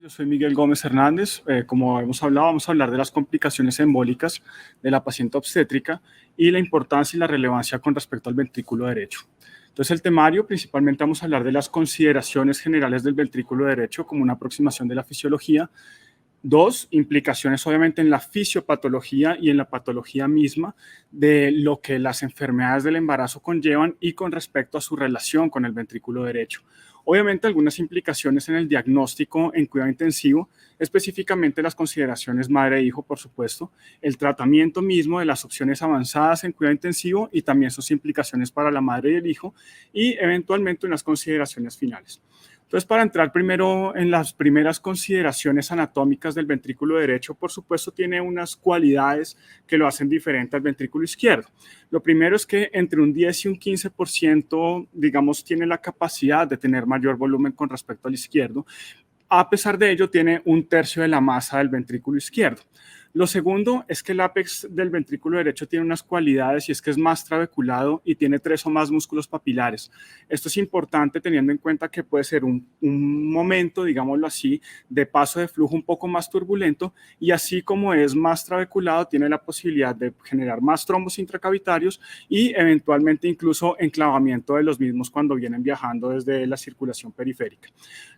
Yo soy Miguel Gómez Hernández. Como hemos hablado, vamos a hablar de las complicaciones embólicas de la paciente obstétrica y la importancia y la relevancia con respecto al ventrículo derecho. Entonces, el temario, principalmente vamos a hablar de las consideraciones generales del ventrículo derecho como una aproximación de la fisiología. Dos, implicaciones obviamente en la fisiopatología y en la patología misma de lo que las enfermedades del embarazo conllevan y con respecto a su relación con el ventrículo derecho. Obviamente algunas implicaciones en el diagnóstico en cuidado intensivo, específicamente las consideraciones madre-hijo, por supuesto, el tratamiento mismo de las opciones avanzadas en cuidado intensivo y también sus implicaciones para la madre y el hijo y eventualmente unas consideraciones finales. Entonces, para entrar primero en las primeras consideraciones anatómicas del ventrículo derecho, por supuesto, tiene unas cualidades que lo hacen diferente al ventrículo izquierdo. Lo primero es que entre un 10 y un 15%, digamos, tiene la capacidad de tener mayor volumen con respecto al izquierdo. A pesar de ello, tiene un tercio de la masa del ventrículo izquierdo. Lo segundo es que el ápex del ventrículo derecho tiene unas cualidades y es que es más trabeculado y tiene 3 o más músculos papilares. Esto es importante teniendo en cuenta que puede ser un momento, digámoslo así, de paso de flujo un poco más turbulento y así como es más trabeculado, tiene la posibilidad de generar más trombos intracavitarios y eventualmente incluso enclavamiento de los mismos cuando vienen viajando desde la circulación periférica.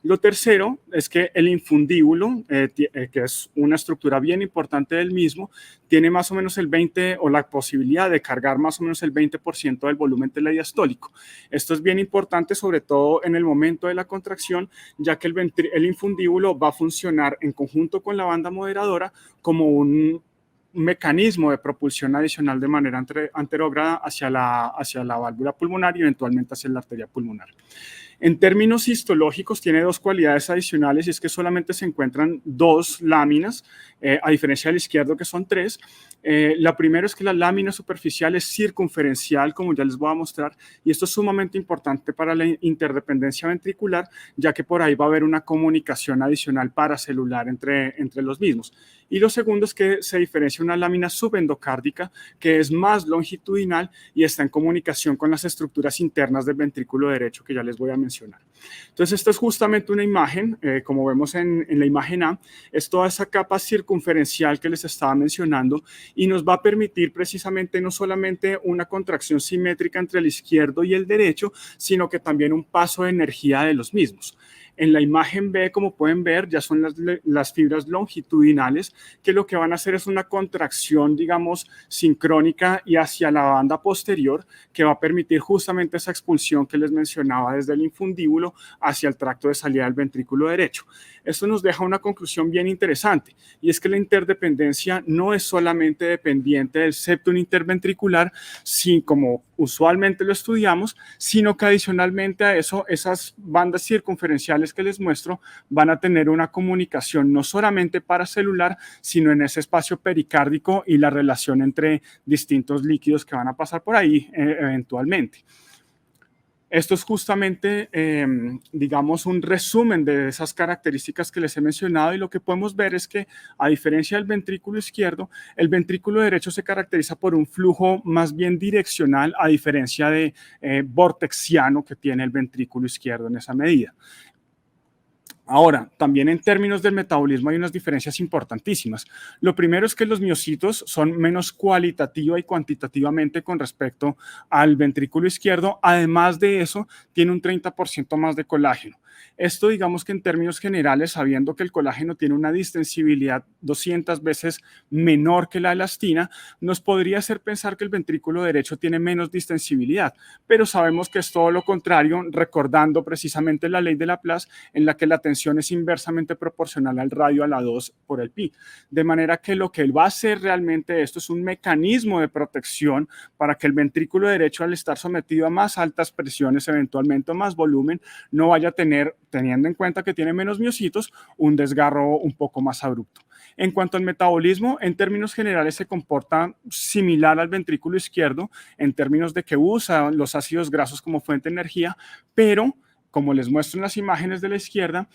Lo tercero es que el infundíbulo, que es una estructura bien importante del mismo, tiene más o menos el 20 o la posibilidad de cargar más o menos el 20% del volumen telediastólico. Esto es bien importante, sobre todo en el momento de la contracción, ya que el infundíbulo va a funcionar en conjunto con la banda moderadora como un mecanismo de propulsión adicional de manera anterógrada hacia la válvula pulmonar y eventualmente hacia la arteria pulmonar. En términos histológicos, tiene dos cualidades adicionales y es que solamente se encuentran 2 láminas, a diferencia del izquierdo que son 3. La primera es que la lámina superficial es circunferencial, como ya les voy a mostrar, y esto es sumamente importante para la interdependencia ventricular, ya que por ahí va a haber una comunicación adicional paracelular entre los mismos. Y lo segundo es que se diferencia una lámina subendocárdica, que es más longitudinal y está en comunicación con las estructuras internas del ventrículo derecho, que ya les voy a mencionar. Entonces, esto es justamente una imagen, como vemos en la imagen A, es toda esa capa circunferencial que les estaba mencionando y nos va a permitir precisamente no solamente una contracción simétrica entre el izquierdo y el derecho, sino que también un paso de energía de los mismos. En la imagen B, como pueden ver, ya son las fibras longitudinales que lo que van a hacer es una contracción, digamos, sincrónica y hacia la banda posterior que va a permitir justamente esa expulsión que les mencionaba desde el infundíbulo hacia el tracto de salida del ventrículo derecho. Esto nos deja una conclusión bien interesante y es que la interdependencia no es solamente dependiente del septum interventricular, sin como usualmente lo estudiamos, sino que adicionalmente a eso, esas bandas circunferenciales que les muestro van a tener una comunicación no solamente paracelular, sino en ese espacio pericárdico y la relación entre distintos líquidos que van a pasar por ahí eventualmente. Esto es justamente, digamos, un resumen de esas características que les he mencionado y lo que podemos ver es que, a diferencia del ventrículo izquierdo, el ventrículo derecho se caracteriza por un flujo más bien direccional, a diferencia de vortexiano que tiene el ventrículo izquierdo en esa medida. Ahora, también en términos del metabolismo hay unas diferencias importantísimas. Lo primero es que los miocitos son menos cualitativa y cuantitativamente con respecto al ventrículo izquierdo. Además de eso, tiene un 30% más de colágeno. Esto, digamos que en términos generales, sabiendo que el colágeno tiene una distensibilidad 200 veces menor que la elastina, nos podría hacer pensar que el ventrículo derecho tiene menos distensibilidad, pero sabemos que es todo lo contrario, recordando precisamente la ley de Laplace, en la que la tensión es inversamente proporcional al radio a la 2 por el pi. De manera que lo que él va a hacer realmente esto es un mecanismo de protección para que el ventrículo derecho, al estar sometido a más altas presiones, eventualmente más volumen, no vaya a tener, teniendo en cuenta que tiene menos miocitos, un desgarro un poco más abrupto. En cuanto al metabolismo, en términos generales se comporta similar al ventrículo izquierdo, en términos de que usa los ácidos grasos como fuente de energía, pero como les muestro en las imágenes de la izquierda,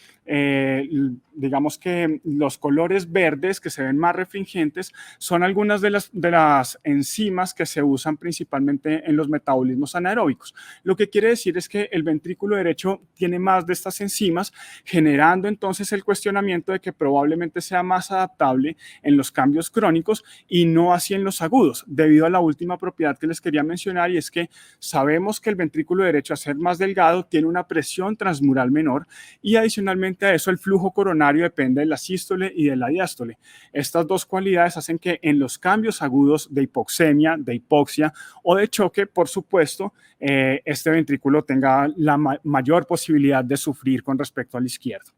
digamos que los colores verdes que se ven más refringentes son algunas de las enzimas que se usan principalmente en los metabolismos anaeróbicos. Lo que quiere decir es que el ventrículo derecho tiene más de estas enzimas, generando entonces el cuestionamiento de que probablemente sea más adaptable en los cambios crónicos y no así en los agudos, debido a la última propiedad que les quería mencionar, y es que sabemos que el ventrículo derecho, al ser más delgado, tiene una presión transmural menor, y adicionalmente a eso el flujo coronario depende de la sístole y de la diástole. Estas dos cualidades hacen que en los cambios agudos de hipoxemia, de hipoxia o de choque, por supuesto, este ventrículo tenga la mayor posibilidad de sufrir con respecto al izquierdo.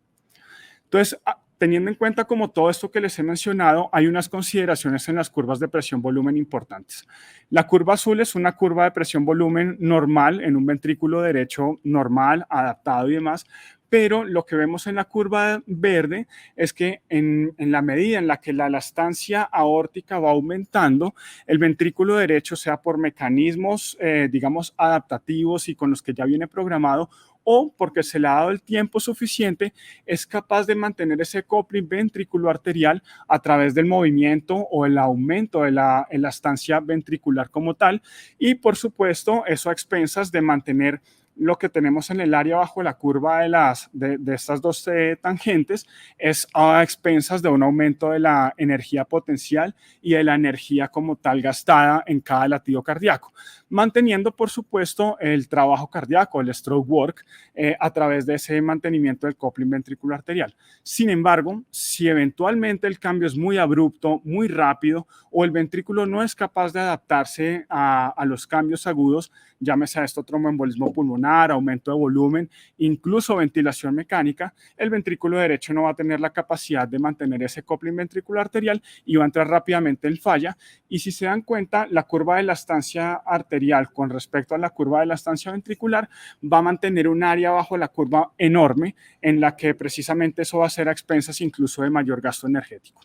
Entonces, teniendo en cuenta como todo esto que les he mencionado, hay unas consideraciones en las curvas de presión-volumen importantes. La curva azul es una curva de presión-volumen normal en un ventrículo derecho normal, adaptado y demás, pero lo que vemos en la curva verde es que en la medida en la que la elastancia aórtica va aumentando, el ventrículo derecho, sea por mecanismos, digamos, adaptativos y con los que ya viene programado, o porque se le ha dado el tiempo suficiente, es capaz de mantener ese coupling ventriculo-arterial a través del movimiento o el aumento de la elastancia ventricular como tal, y por supuesto eso a expensas de mantener lo que tenemos en el área bajo la curva de estas dos tangentes, es a expensas de un aumento de la energía potencial y de la energía como tal gastada en cada latido cardíaco, manteniendo por supuesto el trabajo cardíaco, el stroke work, a través de ese mantenimiento del coupling ventricular arterial. Sin embargo, si eventualmente el cambio es muy abrupto, muy rápido, o el ventrículo no es capaz de adaptarse a los cambios agudos, llámese a esto tromboembolismo pulmonar, aumento de volumen, incluso ventilación mecánica, el ventrículo derecho no va a tener la capacidad de mantener ese coupling ventricular arterial y va a entrar rápidamente en falla. Y si se dan cuenta, la curva de elastancia arterial con respecto a la curva de elastancia ventricular va a mantener un área bajo la curva enorme, en la que precisamente eso va a ser a expensas incluso de mayor gasto energético.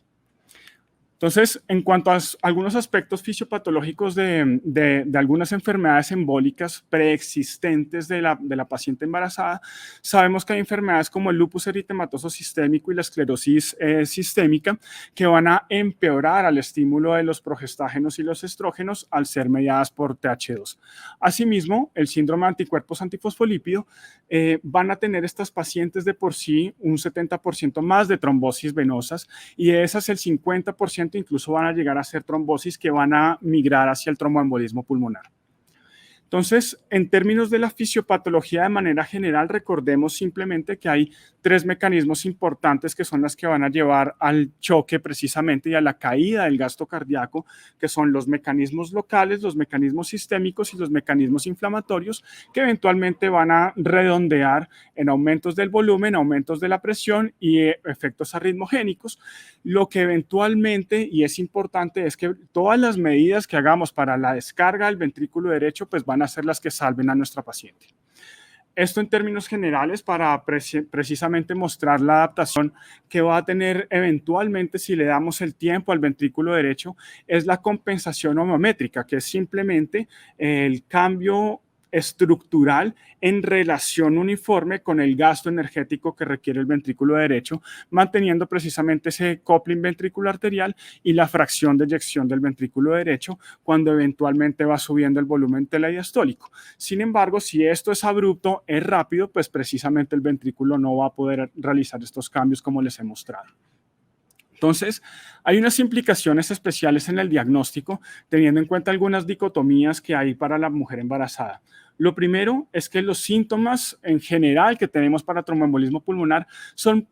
Entonces, en cuanto a algunos aspectos fisiopatológicos de algunas enfermedades embólicas preexistentes de la paciente embarazada, sabemos que hay enfermedades como el lupus eritematoso sistémico y la esclerosis sistémica que van a empeorar al estímulo de los progestágenos y los estrógenos al ser mediadas por TH2. Asimismo, el síndrome de anticuerpos antifosfolípido van a tener estas pacientes de por sí un 70% más de trombosis venosas, y de esas el 50% incluso van a llegar a ser trombosis que van a migrar hacia el tromboembolismo pulmonar. Entonces, en términos de la fisiopatología de manera general, recordemos simplemente que hay tres mecanismos importantes que son las que van a llevar al choque precisamente y a la caída del gasto cardíaco, que son los mecanismos locales, los mecanismos sistémicos y los mecanismos inflamatorios, que eventualmente van a redondear en aumentos del volumen, aumentos de la presión y efectos arritmogénicos. Lo que eventualmente, y es importante, es que todas las medidas que hagamos para la descarga del ventrículo derecho, pues van a ser las que salven a nuestra paciente. Esto en términos generales para precisamente mostrar la adaptación que va a tener eventualmente si le damos el tiempo al ventrículo derecho, es la compensación homeométrica, que es simplemente el cambio estructural en relación uniforme con el gasto energético que requiere el ventrículo derecho, manteniendo precisamente ese coupling ventricular arterial y la fracción de eyección del ventrículo derecho cuando eventualmente va subiendo el volumen telediastólico. Sin embargo, si esto es abrupto, es rápido, pues precisamente el ventrículo no va a poder realizar estos cambios como les he mostrado. Entonces, hay unas implicaciones especiales en el diagnóstico, teniendo en cuenta algunas dicotomías que hay para la mujer embarazada. Lo primero es que los síntomas en general que tenemos para tromboembolismo pulmonar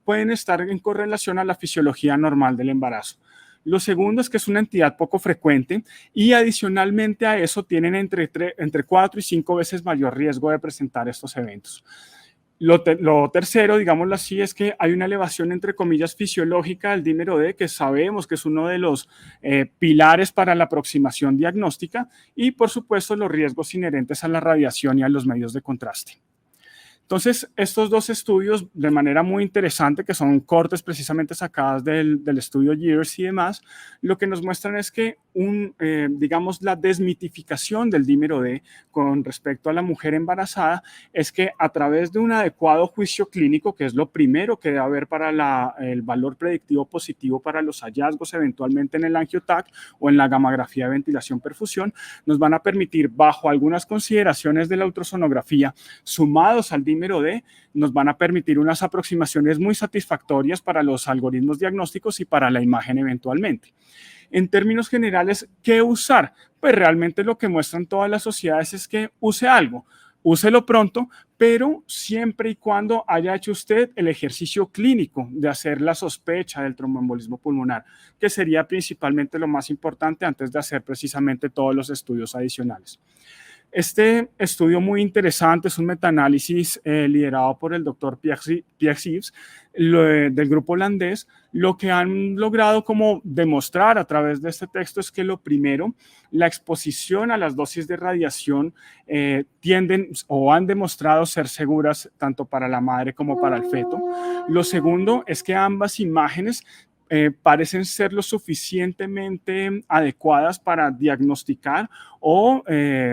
pueden estar en correlación a la fisiología normal del embarazo. Lo segundo es que es una entidad poco frecuente y adicionalmente a eso tienen entre 4 y 5 veces mayor riesgo de presentar estos eventos. Lo tercero, digámoslo así, es que hay una elevación, entre comillas, fisiológica del dímero D, que sabemos que es uno de los pilares para la aproximación diagnóstica, y por supuesto los riesgos inherentes a la radiación y a los medios de contraste. Entonces, estos dos estudios, de manera muy interesante, que son cortes precisamente sacadas del estudio Years y demás, lo que nos muestran es que digamos, la desmitificación del dímero D con respecto a la mujer embarazada es que a través de un adecuado juicio clínico, que es lo primero que debe haber para el valor predictivo positivo para los hallazgos eventualmente en el angioTAC o en la gammagrafía de ventilación-perfusión, nos van a permitir, bajo algunas consideraciones de la ultrasonografía, sumados al dímero D, nos van a permitir unas aproximaciones muy satisfactorias para los algoritmos diagnósticos y para la imagen eventualmente. En términos generales, ¿qué usar? Pues realmente lo que muestran todas las sociedades es que use algo. Úselo pronto, pero siempre y cuando haya hecho usted el ejercicio clínico de hacer la sospecha del tromboembolismo pulmonar, que sería principalmente lo más importante antes de hacer precisamente todos los estudios adicionales. Este estudio muy interesante es un metaanálisis liderado por el doctor Pierre Sives del grupo holandés. Lo que han logrado como demostrar a través de este texto es que lo primero, la exposición a las dosis de radiación tienden o han demostrado ser seguras tanto para la madre como para el feto. Lo segundo es que ambas imágenes parecen ser lo suficientemente adecuadas para diagnosticar o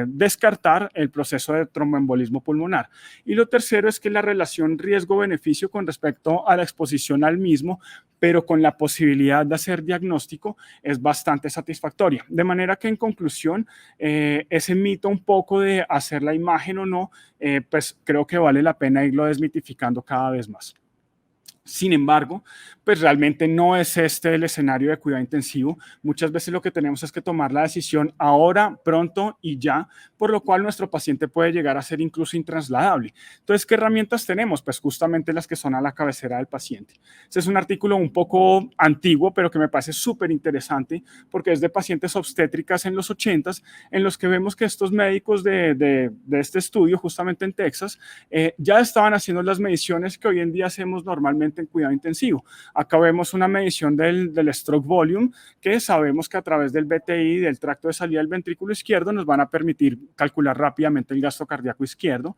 descartar el proceso de tromboembolismo pulmonar. Y lo tercero es que la relación riesgo-beneficio con respecto a la exposición al mismo, pero con la posibilidad de hacer diagnóstico, es bastante satisfactoria. De manera que en conclusión, ese mito un poco de hacer la imagen o no, pues creo que vale la pena irlo desmitificando cada vez más. Sin embargo, pues realmente no es este el escenario de cuidado intensivo. Muchas veces lo que tenemos es que tomar la decisión ahora, pronto y ya, por lo cual nuestro paciente puede llegar a ser incluso intrasladable. Entonces, ¿qué herramientas tenemos? Pues justamente las que son a la cabecera del paciente. Este es un artículo un poco antiguo, pero que me parece súper interesante porque es de pacientes obstétricas en los 80s, en los que vemos que estos médicos de este estudio, justamente en Texas, ya estaban haciendo las mediciones que hoy en día hacemos normalmente en cuidado intensivo. Acá vemos una medición del stroke volume, que sabemos que a través del BTI, del tracto de salida del ventrículo izquierdo, nos van a permitir calcular rápidamente el gasto cardíaco izquierdo.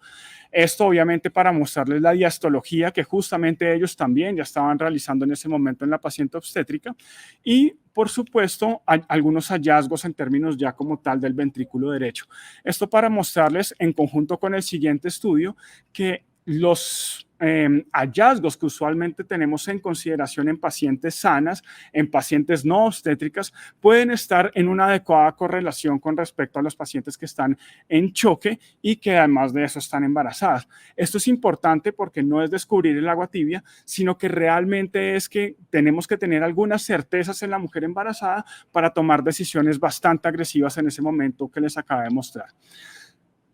Esto obviamente para mostrarles la diastología que justamente ellos también ya estaban realizando en ese momento en la paciente obstétrica y por supuesto algunos hallazgos en términos ya como tal del ventrículo derecho. Esto para mostrarles en conjunto con el siguiente estudio que los hallazgos que usualmente tenemos en consideración en pacientes sanas, en pacientes no obstétricas, pueden estar en una adecuada correlación con respecto a los pacientes que están en choque y que además de eso están embarazadas. Esto es importante porque no es descubrir el agua tibia, sino que realmente es que tenemos que tener algunas certezas en la mujer embarazada para tomar decisiones bastante agresivas en ese momento que les acabo de mostrar.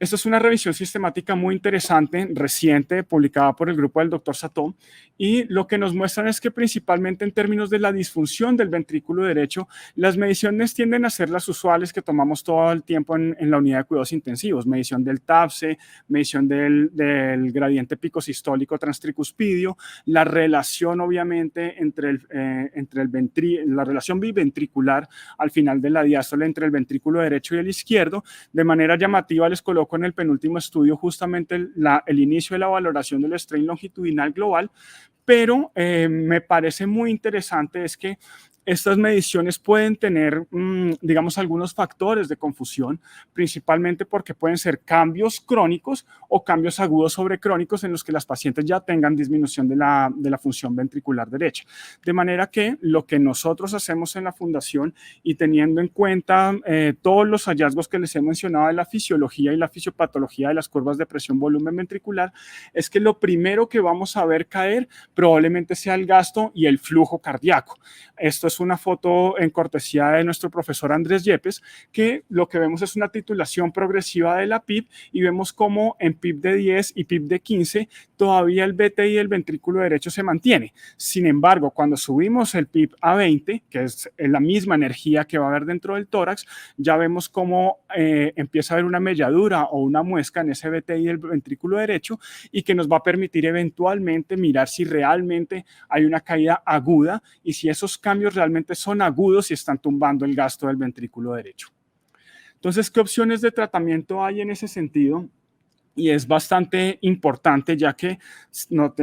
Esta es una revisión sistemática muy interesante, reciente, publicada por el grupo del Dr. Sató, y lo que nos muestran es que principalmente en términos de la disfunción del ventrículo derecho, las mediciones tienden a ser las usuales que tomamos todo el tiempo en la unidad de cuidados intensivos, medición del TAPSE, medición del gradiente picosistólico transtricuspidio, la relación obviamente la relación biventricular al final de la diástole entre el ventrículo derecho y el izquierdo. De manera llamativa les coloco en el penúltimo estudio justamente el inicio de la valoración del strain longitudinal global, pero me parece muy interesante es que estas mediciones pueden tener, digamos, algunos factores de confusión, principalmente porque pueden ser cambios crónicos o cambios agudos sobre crónicos en los que las pacientes ya tengan disminución de la función ventricular derecha. De manera que lo que nosotros hacemos en la fundación y teniendo en cuenta todos los hallazgos que les he mencionado de la fisiología y la fisiopatología de las curvas de presión volumen ventricular, es que lo primero que vamos a ver caer probablemente sea el gasto y el flujo cardíaco. Esto es una foto en cortesía de nuestro profesor Andrés Yepes, que lo que vemos es una titulación progresiva de la PIP y vemos cómo en PIP de 10 y PIP de 15 todavía el BTI del ventrículo derecho se mantiene. Sin embargo, cuando subimos el PIP a 20, que es la misma energía que va a haber dentro del tórax, ya vemos cómo empieza a haber una melladura o una muesca en ese BTI del ventrículo derecho y que nos va a permitir eventualmente mirar si realmente hay una caída aguda y si esos cambios realmente son agudos y están tumbando el gasto del ventrículo derecho. Entonces, ¿qué opciones de tratamiento hay en ese sentido? y es bastante importante ya que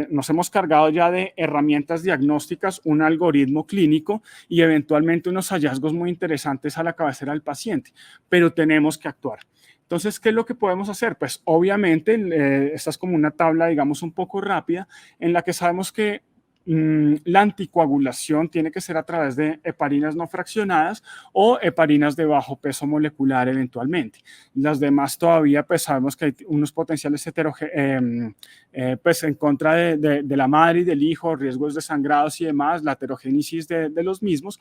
nos hemos cargado ya de herramientas diagnósticas, un algoritmo clínico y eventualmente unos hallazgos muy interesantes a la cabecera del paciente, pero tenemos que actuar. Entonces, ¿qué es lo que podemos hacer? Pues obviamente, esta es como una tabla, digamos, un poco rápida, en la que sabemos que la anticoagulación tiene que ser a través de heparinas no fraccionadas o heparinas de bajo peso molecular eventualmente. Las demás todavía, pues sabemos que hay unos potenciales pues en contra de la madre y del hijo, riesgos de sangrados y demás, la heterogénesis de los mismos,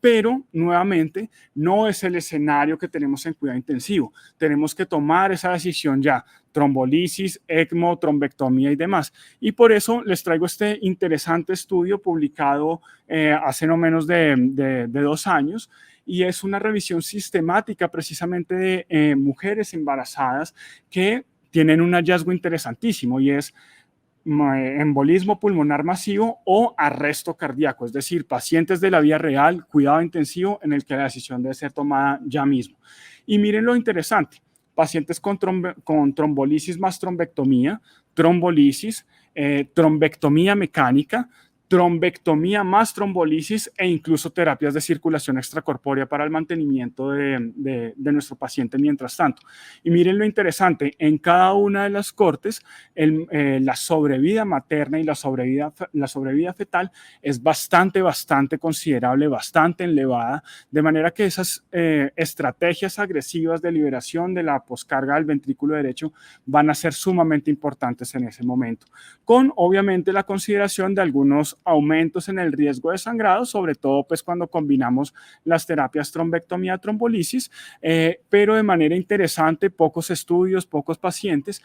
pero nuevamente no es el escenario que tenemos en cuidado intensivo. Tenemos que tomar esa decisión ya, trombolisis, ECMO, trombectomía y demás. Y por eso les traigo este interesante estudio publicado hace no menos de 2 años, y es una revisión sistemática precisamente de mujeres embarazadas que tienen un hallazgo interesantísimo, y es embolismo pulmonar masivo o arresto cardíaco, es decir, pacientes de la vida real, cuidado intensivo en el que la decisión debe ser tomada ya mismo. Y miren lo interesante, pacientes con trombolisis más trombectomía, trombolisis, trombectomía mecánica, trombectomía más trombolisis e incluso terapias de circulación extracorpórea para el mantenimiento de nuestro paciente mientras tanto. Y miren lo interesante, en cada una de las cortes, la sobrevida materna y la sobrevida fetal es bastante considerable, bastante elevada, de manera que esas estrategias agresivas de liberación de la poscarga del ventrículo derecho van a ser sumamente importantes en ese momento, con obviamente la consideración de algunos aumentos en el riesgo de sangrado, sobre todo pues cuando combinamos las terapias trombectomía, trombolisis, pero de manera interesante, pocos estudios, pocos pacientes,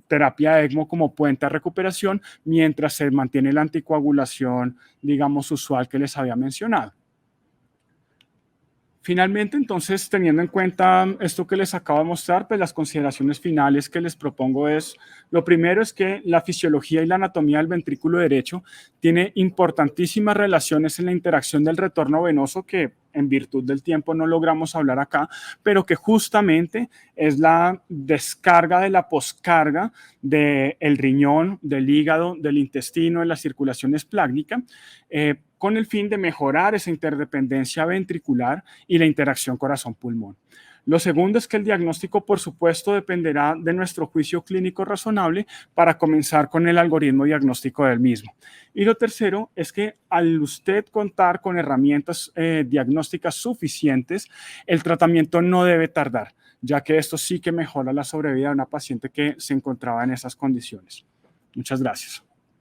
terapia ECMO como puente a recuperación, mientras se mantiene la anticoagulación, digamos, usual que les había mencionado. Finalmente, entonces, teniendo en cuenta esto que les acabo de mostrar, pues las consideraciones finales que les propongo es, lo primero es que la fisiología y la anatomía del ventrículo derecho tiene importantísimas relaciones en la interacción del retorno venoso que en virtud del tiempo no logramos hablar acá, pero que justamente es la descarga de la poscarga del riñón, del hígado, del intestino, de la circulación esplácnica, con el fin de mejorar esa interdependencia ventricular y la interacción corazón-pulmón. Lo segundo es que el diagnóstico, por supuesto, dependerá de nuestro juicio clínico razonable para comenzar con el algoritmo diagnóstico del mismo. Y lo tercero es que al usted contar con herramientas diagnósticas suficientes, el tratamiento no debe tardar, ya que esto sí que mejora la sobrevida de una paciente que se encontraba en esas condiciones. Muchas gracias.